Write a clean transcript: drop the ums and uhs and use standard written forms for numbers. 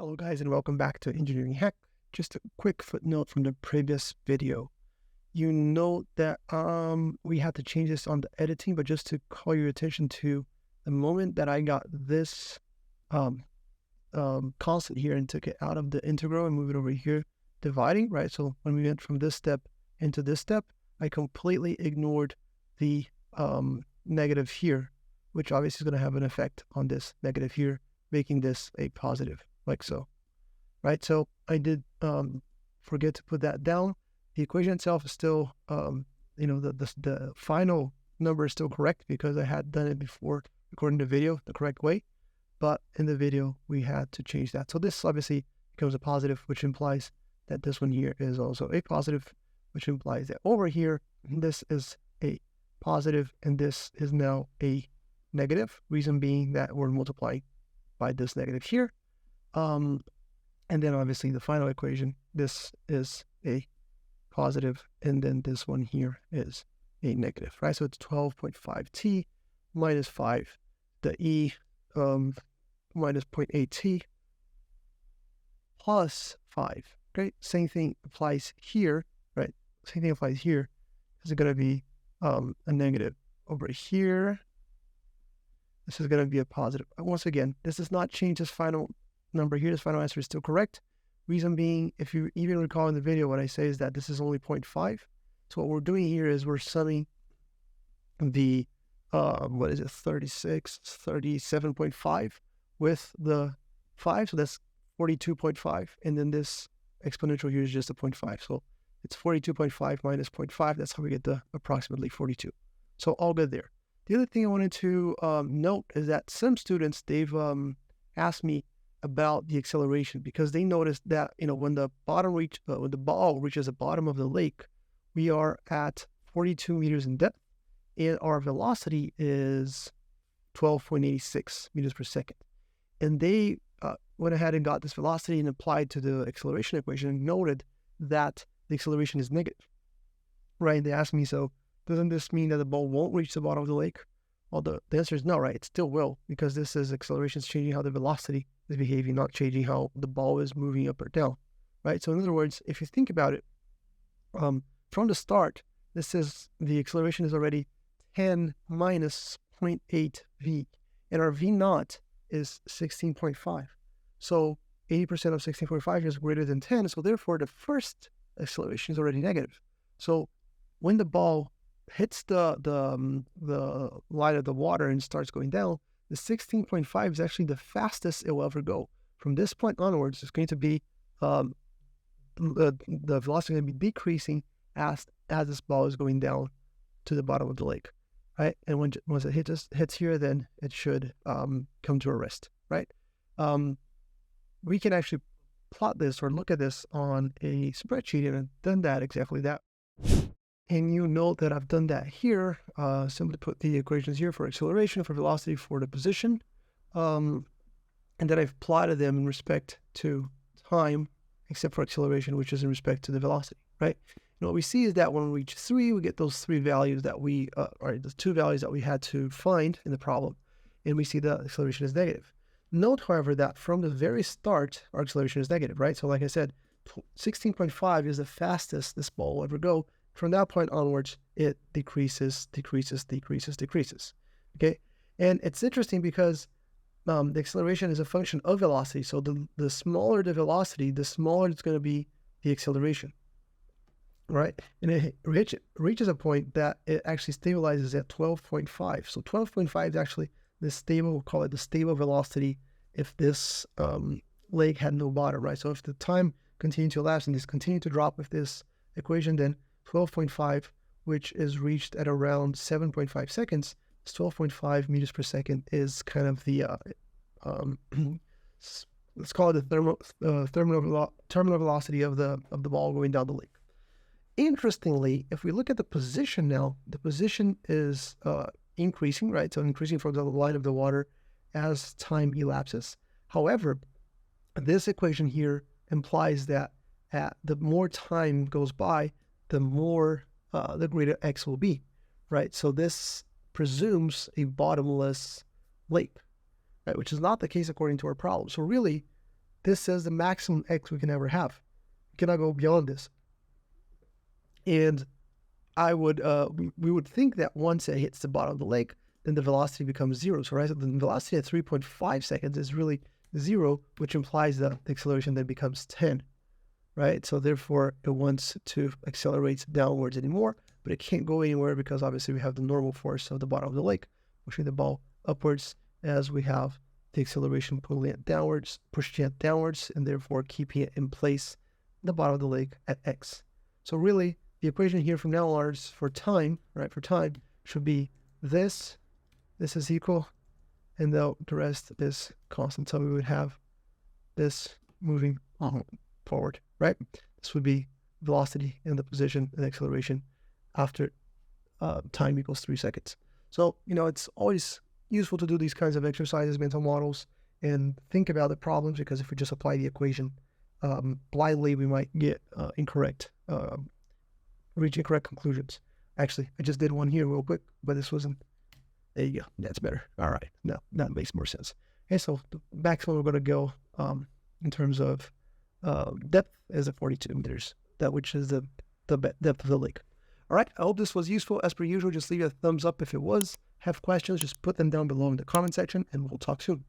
Hello guys and welcome back to Engineering Hack. Just a quick footnote from the previous video. You note that we had to change this on the editing, but just to call your attention to the moment that I got this constant here and took it out of the integral and move it over here, dividing, right? So when we went from this step into this step, I completely ignored the negative here, which obviously is going to have an effect on this negative here, making this a positive, like so, right? So I did forget to put that down. The equation itself is still, the final number is still correct because I had done it before recording the video the correct way, but in the video we had to change that. So this obviously becomes a positive, which implies that this one here is also a positive, which implies that over here, this is a positive and this is now a negative, reason being that we're multiplying by this negative here. And then obviously the final equation, this is a positive, and then this one here is a negative, right? So it's 12.5t minus 5, the e minus 0.8t plus 5, okay? Same thing applies here, right? Same thing applies here. This is going to be a negative over here. This is going to be a positive. Once again, this does not change this final number here. This final answer is still correct. Reason being, if you even recall in the video, what I say is that this is only 0.5. So what we're doing here is we're summing the, 37.5 with the 5. So that's 42.5. And then this exponential here is just a 0.5. So it's 42.5 minus 0.5. That's how we get the approximately 42. So all good there. The other thing I wanted to note is that some students, they've asked me about the acceleration because they noticed that, when the ball reaches the bottom of the lake, we are at 42 meters in depth and our velocity is 12.86 meters per second. And they went ahead and got this velocity and applied to the acceleration equation and noted that the acceleration is negative, right? They asked me, so doesn't this mean that the ball won't reach the bottom of the lake? Well, the answer is no, right? It still will, because this is acceleration is changing how the velocity is behaving, not changing how the ball is moving up or down, right? So in other words, if you think about it, from the start, this is the acceleration is already 10 minus 0.8 v, and our v naught is 16.5. So 80% of 16.5 is greater than 10. So therefore, the first acceleration is already negative. So when the ball hits the line of the water and starts going down, the 16.5 is actually the fastest it will ever go. From this point onwards, it's going to be the velocity going to be decreasing as this ball is going down to the bottom of the lake, right? And once it hits here, then it should come to a rest, right? We can actually plot this or look at this on a spreadsheet, and I've done that exactly that. And you note that I've done that here. Simply put the equations here for acceleration, for velocity, for the position. And then I've plotted them in respect to time, except for acceleration, which is in respect to the velocity, right? And what we see is that when we reach 3, we get those 3 values that we, the 2 values that we had to find in the problem. And we see the acceleration is negative. Note, however, that from the very start, our acceleration is negative, right? So like I said, 16.5 is the fastest this ball will ever go. From that point onwards, it decreases, okay? And it's interesting because the acceleration is a function of velocity. So the smaller the velocity, the smaller it's going to be the acceleration, right? And it reaches a point that it actually stabilizes at 12.5. So 12.5 is actually the stable, we'll call it the stable velocity if this lake had no bottom, right? So if the time continued to elapse and this continued to drop with this equation, then 12.5, which is reached at around 7.5 seconds, 12.5 meters per second is kind of the, let's call it the terminal velocity of the ball going down the lake. Interestingly, if we look at the position now, the position is increasing, right? So increasing from the line of the water as time elapses. However, this equation here implies that the more time goes by, the more, the greater x will be, right? So this presumes a bottomless lake, right? Which is not the case according to our problem. So really, this is the maximum x we can ever have. We cannot go beyond this. And we would think that once it hits the bottom of the lake, then the velocity becomes 0. So right, so the velocity at 3.5 seconds is really 0, which implies that the acceleration then becomes 10, right? So therefore, it wants to accelerate downwards anymore, but it can't go anywhere because obviously we have the normal force of the bottom of the lake, pushing the ball upwards as we have the acceleration pushing it downwards, and therefore keeping it in place at the bottom of the lake at x. So really, the equation here from now on for time, right, for time should be this is equal, and the rest is constant. So we would have this moving forward, right? This would be velocity in the position and acceleration after time equals 3 seconds. So, it's always useful to do these kinds of exercises, mental models, and think about the problems, because if we just apply the equation blindly, we might get reach incorrect conclusions. Actually, I just did one here real quick, but this wasn't. There you go. That's better. All right. Now that makes more sense. Okay, so the maximum we're going to go in terms of depth is at 42 meters, which is the depth of the lake. All right. I hope this was useful. As per usual, just leave a thumbs up if it was. Have questions, just put them down below in the comment section, and we'll talk soon.